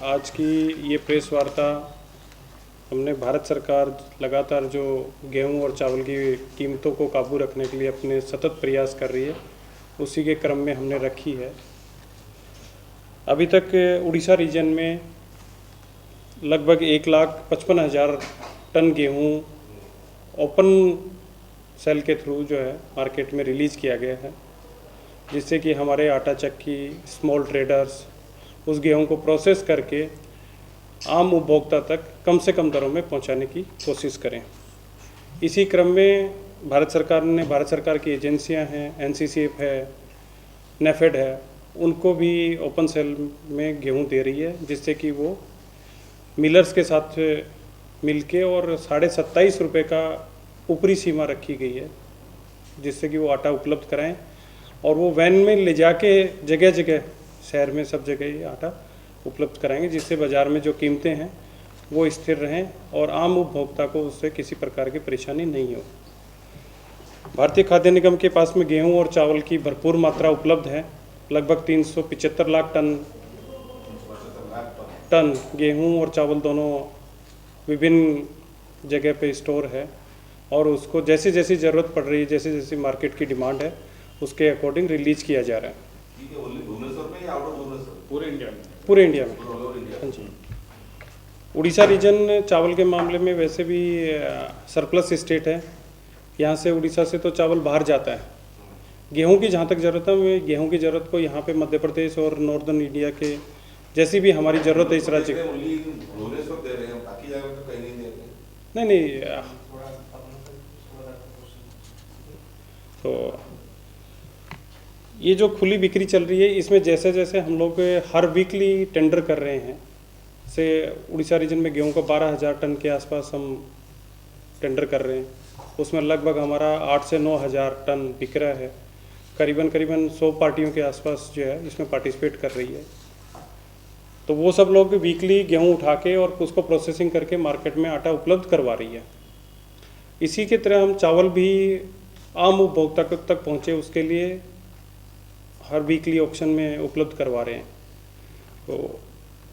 आज की ये प्रेस वार्ता हमने भारत सरकार लगातार जो गेहूं और चावल की कीमतों को काबू रखने के लिए अपने सतत प्रयास कर रही है, उसी के क्रम में हमने रखी है। अभी तक उड़ीसा रीजन में लगभग 1,55,000 टन गेहूं ओपन सेल के थ्रू जो है मार्केट में रिलीज़ किया गया है, जिससे कि हमारे आटा चक्की, स्मॉल ट्रेडर्स उस गेहूं को प्रोसेस करके आम उपभोक्ता तक कम से कम दरों में पहुंचाने की कोशिश करें। इसी क्रम में भारत सरकार की एजेंसियां हैं, एनसीसीएफ है, नेफेड है, उनको भी ओपन सेल में गेहूं दे रही है, जिससे कि वो मिलर्स के साथ मिलके और 27.5 रुपये का ऊपरी सीमा रखी गई है, जिससे कि वो आटा उपलब्ध कराएं और वो वैन में ले जाके जगह जगह शहर में सब जगह ये आटा उपलब्ध कराएंगे, जिससे बाज़ार में जो कीमतें हैं वो स्थिर रहें और आम उपभोक्ता को उससे किसी प्रकार की परेशानी नहीं हो। भारतीय खाद्य निगम के पास में गेहूं और चावल की भरपूर मात्रा उपलब्ध है। लगभग 375 लाख टन गेहूं और चावल दोनों विभिन्न जगह पे स्टोर है और उसको जैसे जैसी ज़रूरत पड़ रही है, जैसे जैसी मार्केट की डिमांड है, उसके अकॉर्डिंग रिलीज किया जा रहा है। पूरे इंडिया में। हाँ जी। उड़ीसा रीजन चावल के मामले में वैसे भी सरप्लस स्टेट है। यहाँ से उड़ीसा से तो चावल बाहर जाता है। गेहूं की जहाँ तक ज़रूरत है, गेहूं की ज़रूरत को यहाँ पे मध्य प्रदेश और नॉर्दर्न इंडिया के जैसी भी हमारी ज़रूरत है इस राज्य की। नहीं, तो ये जो खुली बिक्री चल रही है, इसमें जैसे जैसे हम लोग हर वीकली टेंडर कर रहे हैं, से उड़ीसा रीजन में गेहूं का 12,000 टन के आसपास हम टेंडर कर रहे हैं। उसमें लगभग हमारा 8 से 9,000 टन बिक रहा है। करीबन 100 पार्टियों के आसपास जो है इसमें पार्टिसिपेट कर रही है। तो वो सब लोग वीकली गेहूं उठा के और उसको प्रोसेसिंग करके मार्केट में आटा उपलब्ध करवा रही है। इसी की तरह हम चावल भी आम उपभोक्ता तक पहुँचे, उसके लिए हर वीकली ऑक्शन में उपलब्ध करवा रहे हैं। तो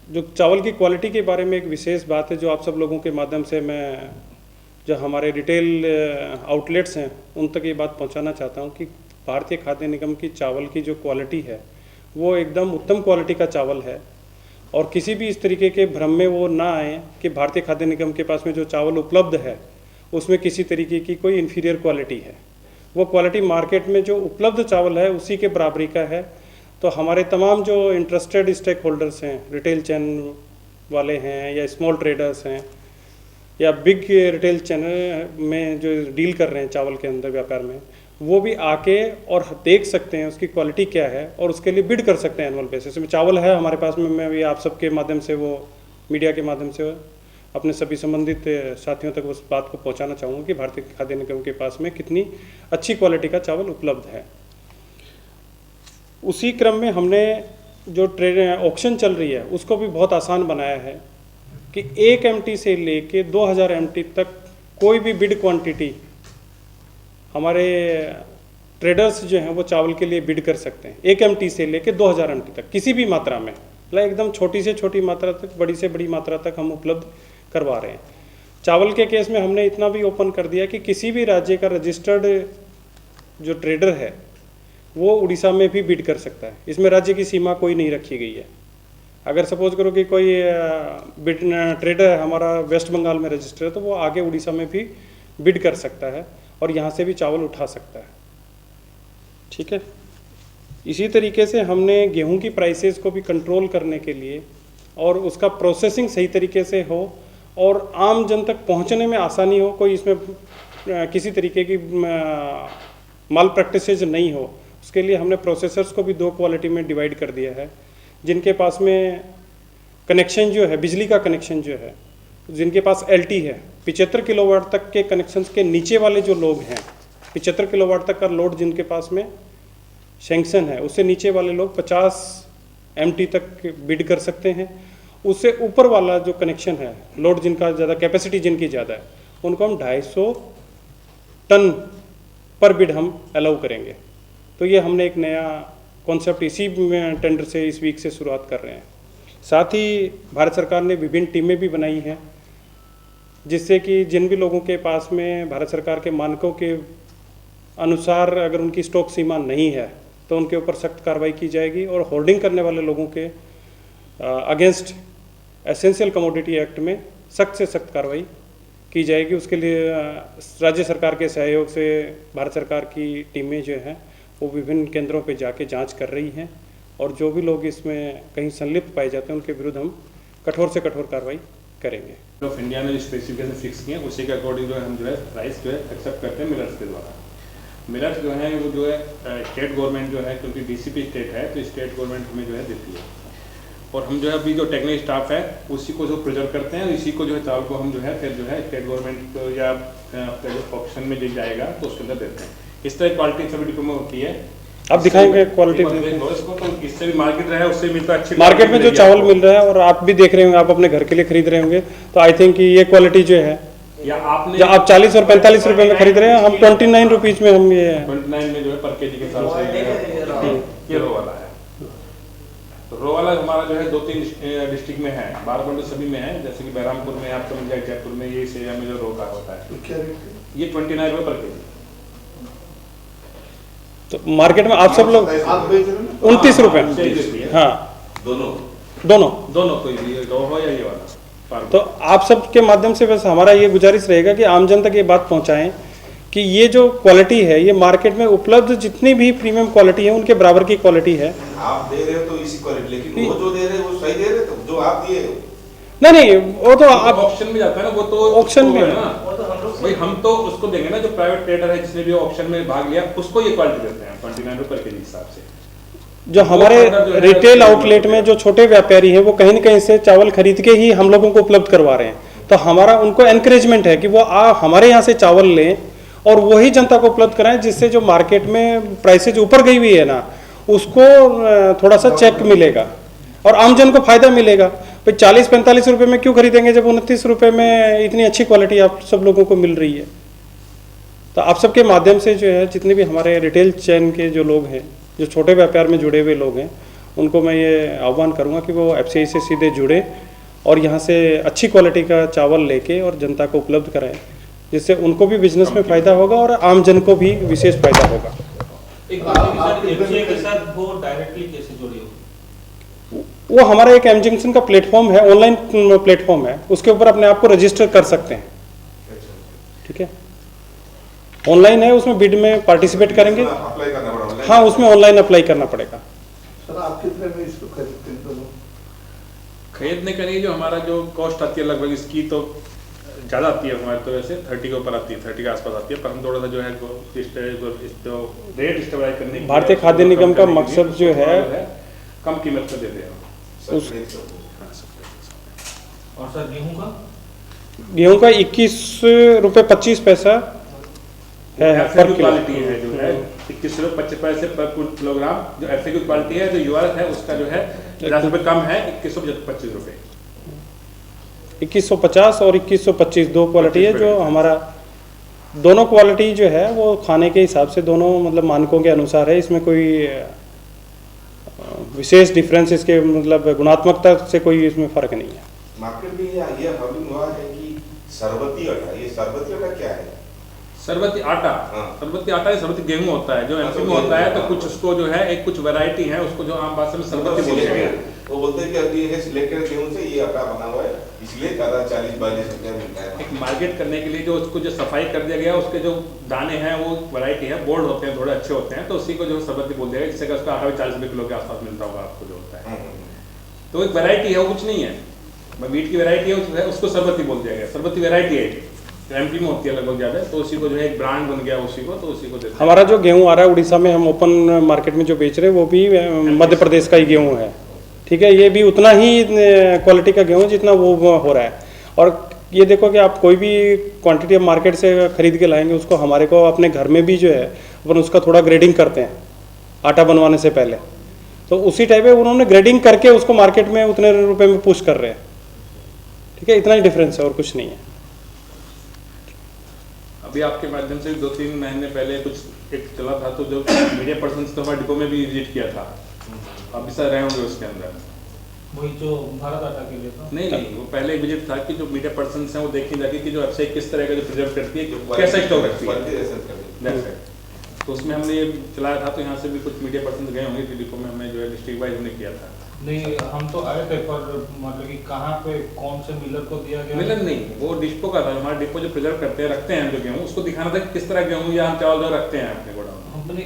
जो चावल की क्वालिटी के बारे में एक विशेष बात है, जो आप सब लोगों के माध्यम से मैं जो हमारे रिटेल आउटलेट्स हैं उन तक ये बात पहुंचाना चाहता हूं कि भारतीय खाद्य निगम की चावल की जो क्वालिटी है वो एकदम उत्तम क्वालिटी का चावल है और किसी भी इस तरीके के भ्रम में वो ना आए कि भारतीय खाद्य निगम के पास में जो चावल उपलब्ध है उसमें किसी तरीके की कोई इन्फीरियर क्वालिटी है। वो क्वालिटी मार्केट में जो उपलब्ध चावल है उसी के बराबरी का है। तो हमारे तमाम जो इंटरेस्टेड स्टेक होल्डर्स हैं, रिटेल चैन वाले हैं या स्मॉल ट्रेडर्स हैं या बिग रिटेल चैनल में जो डील कर रहे हैं चावल के अंदर व्यापार में, वो भी आके और देख सकते हैं उसकी क्वालिटी क्या है और उसके लिए बिड कर सकते हैं एनुअल बेसिस में। चावल है हमारे पास में, मैं भी आप सबके माध्यम से, वो मीडिया के माध्यम से अपने सभी संबंधित साथियों तक उस बात को पहुंचाना चाहूँगा कि भारतीय खाद्य निगम के पास में कितनी अच्छी क्वालिटी का चावल उपलब्ध है। उसी क्रम में हमने जो ऑक्शन चल रही है उसको भी बहुत आसान बनाया है कि 1 MT से लेके 2000 MT तक कोई भी बिड क्वांटिटी हमारे ट्रेडर्स जो हैं वो चावल के लिए बिड कर सकते हैं। 1 MT से लेके 2000 MT तक किसी भी मात्रा में, मतलब एकदम छोटी से छोटी मात्रा तक, बड़ी से बड़ी मात्रा तक हम उपलब्ध करवा रहे हैं। चावल के केस में हमने इतना भी ओपन कर दिया कि किसी भी राज्य का रजिस्टर्ड जो ट्रेडर है वो उड़ीसा में भी बिड कर सकता है। इसमें राज्य की सीमा कोई नहीं रखी गई है। अगर सपोज करो कि कोई बिड ट्रेडर है हमारा वेस्ट बंगाल में रजिस्टर है, तो वो आगे उड़ीसा में भी बिड कर सकता है और यहाँ से भी चावल उठा सकता है। ठीक है। इसी तरीके से हमने गेहूं की प्राइसेस को भी कंट्रोल करने के लिए और उसका प्रोसेसिंग सही तरीके से हो और आम जन तक पहुंचने में आसानी हो, कोई इसमें किसी तरीके की माल प्रैक्टिसेज नहीं हो, उसके लिए हमने प्रोसेसर्स को भी 2 क्वालिटी में डिवाइड कर दिया है। जिनके पास में कनेक्शन जो है, बिजली का कनेक्शन जो है, जिनके पास LT है, 75 किलोवाट तक के कनेक्शंस के नीचे वाले जो लोग हैं, 75 किलोवाट तक का लोड जिनके पास में सैंक्शन है, उससे नीचे वाले लोग 50 MT तक बिड कर सकते हैं। उससे ऊपर वाला जो कनेक्शन है, लोड जिनका ज़्यादा, कैपेसिटी जिनकी ज़्यादा है, उनको हम 250 टन पर बिड हम अलाउ करेंगे। तो ये हमने एक नया कॉन्सेप्ट इसी टेंडर से इस वीक से शुरुआत कर रहे हैं। साथ ही भारत सरकार ने विभिन्न टीमें भी बनाई हैं, जिससे कि जिन भी लोगों के पास में भारत सरकार के मानकों के अनुसार अगर उनकी स्टॉक सीमा नहीं है तो उनके ऊपर सख्त कार्रवाई की जाएगी और होर्डिंग करने वाले लोगों के अगेंस्ट एसेंशियल कमोडिटी एक्ट में सख्त से सख्त कार्रवाई की जाएगी। उसके लिए राज्य सरकार के सहयोग से भारत सरकार की टीमें जो हैं वो विभिन्न केंद्रों पे जाके जांच कर रही हैं और जो भी लोग इसमें कहीं संलिप्त पाए जाते हैं उनके विरुद्ध हम कठोर से कठोर कार्रवाई करेंगे। ऑफ इंडिया ने जो स्पेसिफिकेशन फिक्स किए हैं उसी के अकॉर्डिंग जो है हम जो है प्राइस जो है एक्सेप्ट करते हैं मिलर्स के द्वारा। मिलर्स जो है वो जो है स्टेट गवर्नमेंट जो है, क्योंकि डीसीपी स्टेट है तो स्टेट गवर्नमेंट हमें जो है देती है और हम जो है अभी जो टेक्निकल स्टाफ है उसी को जो प्रिजर्व करते हैं, इसी को जो है चावल को हम जो है फिर जो है स्टेट गवर्नमेंट या आपका जो ऑप्शन में जो जाएगा तो उसके अंदर देते हैं। इस तरह क्वालिटी सभी डिप्लो में होती है। आप दिखाएंगे क्वालिटी इसको तो इससे भी मार्केट रहा है उससे मिलता है अच्छी मार्केट में जो चावल मिल रहा है और आप भी देख रहे होंगे, आप अपने घर के लिए खरीद रहे होंगे, तो आई थिंक ये क्वालिटी जो है या आपने जो आप 40 और 45 रुपए में खरीद रहे हैं, हम 29 रुपीज में हम ये 29 में जो है पर केजी के हिसाब से ये रो वाला है। तो रो वाला हमारा जो है 2-3 डिस्ट्रिक्ट में है, बाराबंकी सभी में है, जैसे कि बहरामपुर में आपको मिल जाए, जयपुर में ये एरिया में जो रो का होता है ये 29 रुपए पर केजी। तो मार्केट में आप सब लोग 29 रुपए, हाँ दोनों कोई भी रो हो या ये वाला। तो आप सब के माध्यम से बस हमारा ये गुजारिश रहेगा कि आम जन तक ये बात पहुंचाएं कि ये जो क्वालिटी है ये मार्केट में उपलब्ध जितनी भी प्रीमियम क्वालिटी है उनके बराबर की क्वालिटी है। आप दे रहे हो तो इसी क्वालिटी, लेकिन वो जो दे रहे हैं वो सही दे रहे हो जो आप दिए हो। नहीं वो तो आप ऑप्शन में जाता है ना, वो तो ऑप्शन में है ना भाई, हम तो उसको देंगे ना जो प्राइवेट ट्रेडर है जिसने भी ऑप्शन में भाग लिया उसको ये क्वालिटी देते हैं 29 रुपए के हिसाब से। जो हमारे रिटेल आउटलेट में जो छोटे व्यापारी हैं वो कहीं न कहीं से चावल खरीद के ही हम लोगों को उपलब्ध करवा रहे हैं, तो हमारा उनको एनकरेजमेंट है कि वो हमारे यहाँ से चावल लें और वही जनता को उपलब्ध कराएं, जिससे जो मार्केट में प्राइसेज ऊपर गई हुई है ना उसको थोड़ा सा चेक मिलेगा और आम जन को फायदा मिलेगा। भाई 40-45 रुपए में क्यों खरीदेंगे जब 29 रुपए में इतनी अच्छी क्वालिटी आप सब लोगों को मिल रही है। तो आप सबके माध्यम से जो है जितने भी हमारे रिटेल चेन के जो लोग हैं, जो छोटे व्यापार में जुड़े हुए लोग हैं, उनको मैं ये आह्वान करूंगा कि वो एफसीआई से सीधे जुड़े और यहाँ से अच्छी क्वालिटी का चावल लेके और जनता को उपलब्ध कराएं, जिससे उनको भी बिजनेस में फायदा होगा और आम जन को भी विशेष फायदा होगा। एक एफसीआई के साथ वो डायरेक्टली कैसे जुड़ी हो? वो हमारा एक एम जंक्शन का प्लेटफॉर्म है, ऑनलाइन प्लेटफॉर्म है, उसके ऊपर अपने आप को रजिस्टर कर सकते हैं। ठीक है, ऑनलाइन है, उसमें बिड में पार्टिसिपेट करेंगे। अप्लाई करना पड़ेगा। हाँ, उसमें ऑनलाइन अप्लाई करना पड़ेगा। सर आप कितने में इसको खरीदते हैं? दोनों खरीदने का नहीं, जो हमारा जो कॉस्ट आती है लगभग इसकी तो ज़्यादा आती है हमारे, तो वैसे 30 के ऊपर आती है, 30 के आसपास आती है, पर हम थोड़ा सा जो है रेट स्टेबलाइज करने भारतीय खाद्य निगम का मकसद जो है कम कीमत में देते हैं। और सर गेहूं का 21 रुपये 25 पैसा है पर क्वालिटी है जो है 21 रुपये 25 पैसे पर किलोग्राम। जो एफसीआई क्वालिटी है जो यूआरएस है उसका जो है 50 रुपये कम है, 2125 रुपये। 2150 और 2125 दो क्वालिटी है। जो हमारा दोनों क्वालिटी जो है वो खाने के हिसाब से दोनों मतलब मानकों के अनुसार है, इसमें कोई विशेष डिफरेंस इसके मतलब गुणात्मकता से कोई इसमें फर्क नहीं है। मार्केट में ये हर्बिंग हुआ है कि सरबती आटा, ये सरबती आटा क्या है? सरबती आटा, सरबती आटा या सरबती गेहूं होता है जो एमपी में होता है, तो कुछ उसको जो है एक कुछ वैरायटी है उसको जो आम भाषा में सरबती बोलते हैं। वो बोलते हैं कि अभी ये सिलेक्टेड गेहूं से ये आटा बना हुआ है, इसलिए ज्यादा 40-42 रुपया मिलता है। एक मार्केट करने के लिए जो उसको जो सफाई कर दिया गया, उसके जो दाने हैं वो वैरायटी है, बोल्ड होते हैं, थोड़े अच्छे होते हैं, तो उसी को जो सरबती बोल दिया गया, जिससे उसका आटा भी 40 रुपये किलो के आसपास मिलता होगा आपको जो होता है। तो एक वैरायटी है, वो कुछ नहीं है, मीट की वैरायटी है, उसको सरबती बोल दिया गया। सरबती वैरायटी है, एमपी में होती है लगभग ज्यादा, तो उसी को जो है एक ब्रांड बन गया उसी को, तो उसी को देते हैं। हमारा जो गेहूं आ रहा है उड़ीसा में, हम ओपन मार्केट में जो बेच रहे हैं वो भी मध्य प्रदेश का ही गेहूं है। ठीक है, ये भी उतना ही क्वालिटी का गेहूं जितना वो हो रहा है। और ये देखो कि आप कोई भी क्वांटिटी आप मार्केट से खरीद के लाएंगे, उसको हमारे को अपने घर में भी जो है अपन उसका थोड़ा ग्रेडिंग करते हैं आटा बनवाने से पहले, तो उसी टाइप में उन्होंने ग्रेडिंग करके उसको मार्केट में उतने रुपए में पुश कर रहे हैं। ठीक है, इतना ही डिफरेंस है और कुछ नहीं है। अभी आपके माध्यम से 2-3 महीने पहले कुछ एक चला था, तो जो मीडिया पर्सन तो हमारे डिपो में भी विजिट किया था, आप भी सर रहे होंगे उसके अंदर, वही जो भारत आटा के लिए था। नहीं नहीं, वो पहले विजिट था कि जो मीडिया पर्सन हैं वो देखने जाके कि जो वेबसाइट किस तरह का जो प्रिजर्व करती है, कैसा स्टॉक रखती है। That's it। तो उसमें हमने ये चलाया था, तो यहाँ से भी कुछ मीडिया पर्सन गए होंगे डिपो में, हमने जो है डिस्ट्रिक्ट वाइज हमने किया था। नहीं, हम तो आए थे, पर मतलब कि कहाँ पे कौन से मिलर को दिया गया? मिलन नहीं, वो डिस्पो का था। हमारा डिपो जो प्रिजर्व करते हैं, रखते हैं जो गेहूँ, उसको दिखाना था कि किस तरह गेहूँ या हम चावल जो रखते हैं अपने गोडाउन में। हमने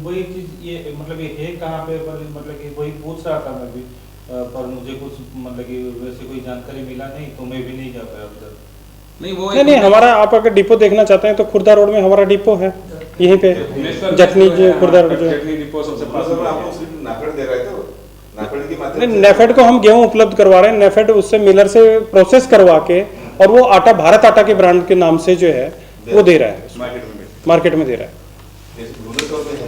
वही चीज ये मतलब ये है कहाँ पे, पर मतलब कि वही पूछ रहा था मैं भी, पर मुझे कुछ मतलब कि वैसे कोई जानकारी मिला नहीं, तो मैं भी नहीं जा पाया उधर। नहीं वो नहीं हमारा, आप अगर डिपो देखना चाहते हैं तो खुर्दा रोड में हमारा डिपो है, यहीं पे जटनी खुर्दा रोड जो जटनी डिपो सबसे पास में है। आपको सिर्फ नाफेड दे रहे थे, नाफेड की मात्रा नहीं, नेफेड को हम गेहूं उपलब्ध करवा रहे हैं। नेफेड उससे मिलर से प्रोसेस करवा के, और वो आटा भारत आटा के ब्रांड के नाम से जो है वो दे रहा है, मार्केट में दे रहा है।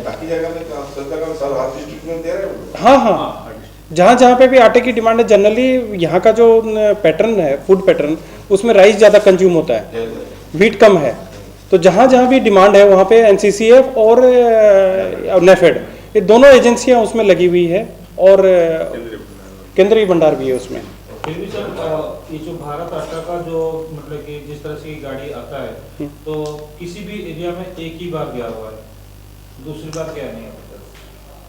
बाकी जगह में सरकार का सब हर डिस्ट्रिक्ट में दे रहे हैं। हाँ हाँ, जहाँ जहाँ पे भी आटे की डिमांड है, जनरली यहाँ का जो पैटर्न है, फूड पैटर्न, उसमें राइस ज़्यादा कंज्यूम होता है, व्हीट कम है। तो जहाँ जहाँ भी डिमांड है वहाँ पे एनसीसीएफ और नेफेड, ये दोनों एजेंसियाँ उसमें लगी हुई है, और केंद्रीय भंडार भी है उसमें। फिर भी सर, ये जो भारत आटा का जो मतलब कि जिस तरह से गाड़ी आता है, तो किसी भी एरिया में एक ही बार गया हुआ है, दूसरी बार क्या नहीं आता।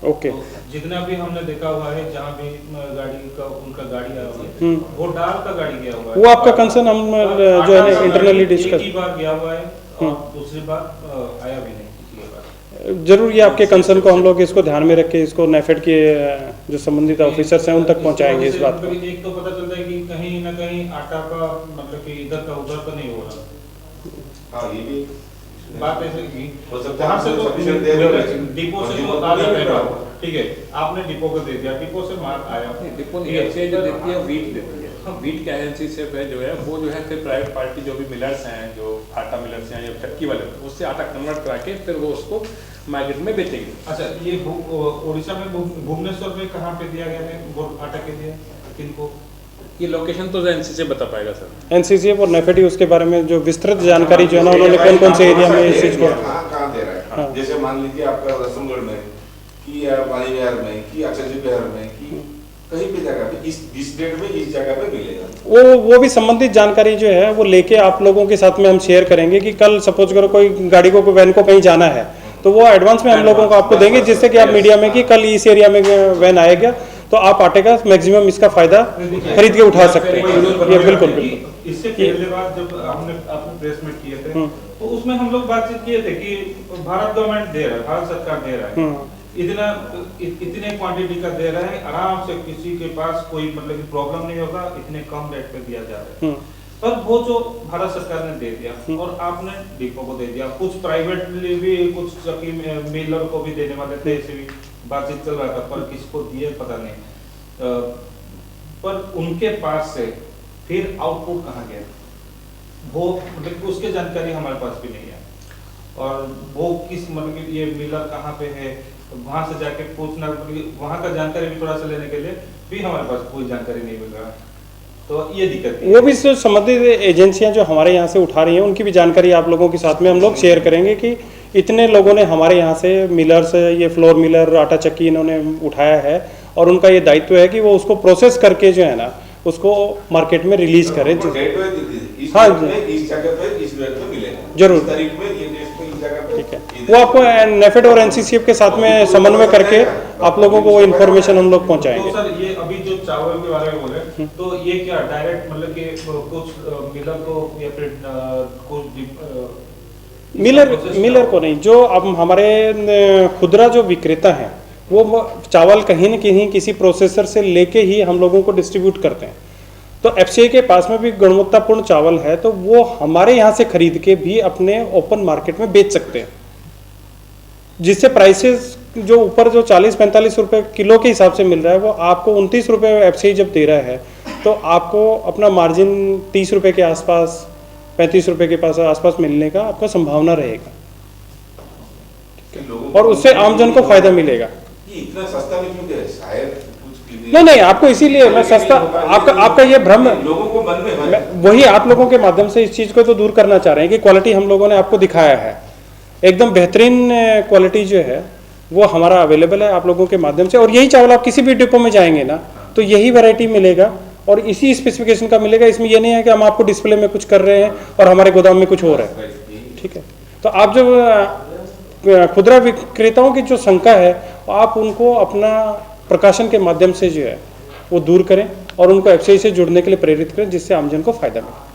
ओके। तो जितना भी हमने देखा हुआ है, जहाँ भी गाड़ी का उनका गाड़ी आया हुआ है, वो डाल का गाड़ी गया हुआ है। वो आपका कंसर्न हम जो है इंटरनली डिस्कस, एक ही बार गया हुआ है और दूसरी बार आया भी नहीं किसी के पास। जरूर ये आपके कंसर्न को हम लोग इसको ध्यान में रख के इसको नेफेड के जो संबंधित ऑफिसर्स हैं उन तक पहुंचाएंगे इस बात को। एक तो पता चलता है कि कहीं ना कहीं आटा का मतलब कि इधर का उधर तो नहीं हो रहा। हाँ, ये भी बात ऐसे की हो सकता है वहाँ से तो sufficient दे रहे हो, डिपो से और तो डिपो आधा दे रहा पेट्रोल, हो। ठीक है, आपने डिपो को दे दिया, डिपो से माल आया। डिपो नहीं, एफसीआई जो देती है वीट देती है। वीट क्या है, एनसीसीएफ है जो है, वो जो है फिर प्राइवेट पार्टी जो भी मिलर्स हैं, जो आटा मिलर्स हैं या चक्की वाले, उससे आटा कन्वर्ट करा के फिर वो उसको मार्केट में बेचेंगे। अच्छा, ये उड़ीसा में भुवनेश्वर में कहाँ पे दिया गया है वो आटा के लिए, किनको? ये लोकेशन तो एनसीसीएफ बता पाएगा सर। एनसीसीएफ और नेफेड उसके बारे में जो विस्तृत जानकारी जो है ना, उन्होंने कौन कौन से एरिया में इस चीज को कहाँ दे रहा है। जैसे मान लीजिए आपका रसमगढ़ में कि या वाणी विहार में कि अक्षय विहार में कि कहीं भी जगह पे इस डेट में इस जगह पे मिलेगा। वो भी संबंधित जानकारी जो है वो लेके आप लोगों के साथ में हम शेयर करेंगे कि कल सपोज करो कोई गाड़ी को, वैन को कहीं जाना है, तो वो एडवांस में हम लोगों को आपको देंगे, जिससे कि आप मीडिया में कि कल इस एरिया में वैन आएगा, तो आप आटे का मैक्सिमम इसका फायदा खरीद के उठा सकते हैं। ये बिल्कुल बिल्कुल। इससे पहले बार जब आपने प्रेस मीट किए थे, तो उसमें हम लोग बातचीत किए थे कि भारत गवर्नमेंट दे रहा है, भारत सरकार दे रहा है, इतने क्वांटिटी का दे रहा है, आराम से किसी के पास कोई मतलब कि प्रॉब्लम नहीं होगा, इतने कम रेट पे दिया जा रहा है। पर वो जो भारत सरकार ने दे दिया और आपने डिपो को दे दिया, कुछ प्राइवेटली भी कुछ चक्की मिलर को भी देने वाले थे, ऐसे भी बातचीत चल रहा था, पर किसको दिए पता नहीं। पर उनके पास से फिर आउटपुट कहाँ गया, वो मतलब उसकी जानकारी हमारे पास भी नहीं है, और वो किस मतलब ये मिलर कहाँ पे है, वहां से जाके पूछना, वहां का जानकारी भी थोड़ा सा लेने के लिए भी हमारे पास कोई जानकारी नहीं मिल रहा, तो ये दिक्कत है। वो भी संबंधित एजेंसियां जो हमारे यहाँ से उठा रही हैं, उनकी भी जानकारी आप लोगों के साथ में हम लोग शेयर करेंगे कि इतने लोगों ने हमारे यहाँ से मिलर्स, ये फ्लोर मिलर, आटा चक्की इन्होंने उठाया है, और उनका ये दायित्व है कि वो उसको प्रोसेस करके जो है ना उसको मार्केट में रिलीज करें। हाँ इस जगह पे इस रेट पे मिलेगा, जरूर, इस तारीख में ये डेट पे इस जगह पे, ठीक है। वो आपको नेफेड और एनसीसीएफ के साथ में समन्वय करके आप लोगों को वो इन्फॉर्मेशन हम लोग पहुंचाएंगे। तो सर ये अभी जो चावल के बारे में बोले, तो ये क्या डायरेक्ट मतलब कि कुछ मिलर को या फिर कुछ मिलर को नहीं, जो अब हमारे खुदरा जो विक्रेता हैं वो चावल कहीं न कहीं किसी प्रोसेसर से लेके ही हम लोगों को डिस्ट्रीब्यूट करते हैं। तो एफसीआई के पास में भी गुणवत्तापूर्ण चावल है, तो वो हमारे यहाँ से खरीद के भी अपने ओपन मार्केट में बेच सकते हैं, जिससे प्राइसेस जो ऊपर जो 40-45 रुपए किलो के हिसाब से मिल रहा है, वो आपको 29 रुपए एफसीआई जब दे रहा है, तो आपको अपना मार्जिन 30 रुपए के आसपास, 35 रुपए के पास आसपास मिलने का आपका संभावना रहेगा, और उससे आमजन को फायदा मिलेगा। इतना सस्ता नहीं क्यों दे रहे? शायद नहीं, आपको इसीलिए मैं सस्ता, आपका ये भ्रम, लोगों को मन में वही आप लोगों के माध्यम से इस चीज को तो दूर करना चाह रहे हैं कि क्वालिटी हम लोगों ने आपको दिखाया है, एकदम बेहतरीन क्वालिटी जो है वो हमारा अवेलेबल है आप लोगों के माध्यम से। और यही चावल आप किसी भी डिपो में जाएंगे ना, तो यही वैरायटी मिलेगा और इसी स्पेसिफिकेशन का मिलेगा। इसमें ये नहीं है कि हम आपको डिस्प्ले में कुछ कर रहे हैं और हमारे गोदाम में कुछ और है। ठीक है, तो आप जब खुदरा विक्रेताओं की जो शंका है आप उनको अपना प्रकाशन के माध्यम से जो है वो दूर करें और उनको एफसीआई से जुड़ने के लिए प्रेरित करें, जिससे आमजन को फायदा मिले।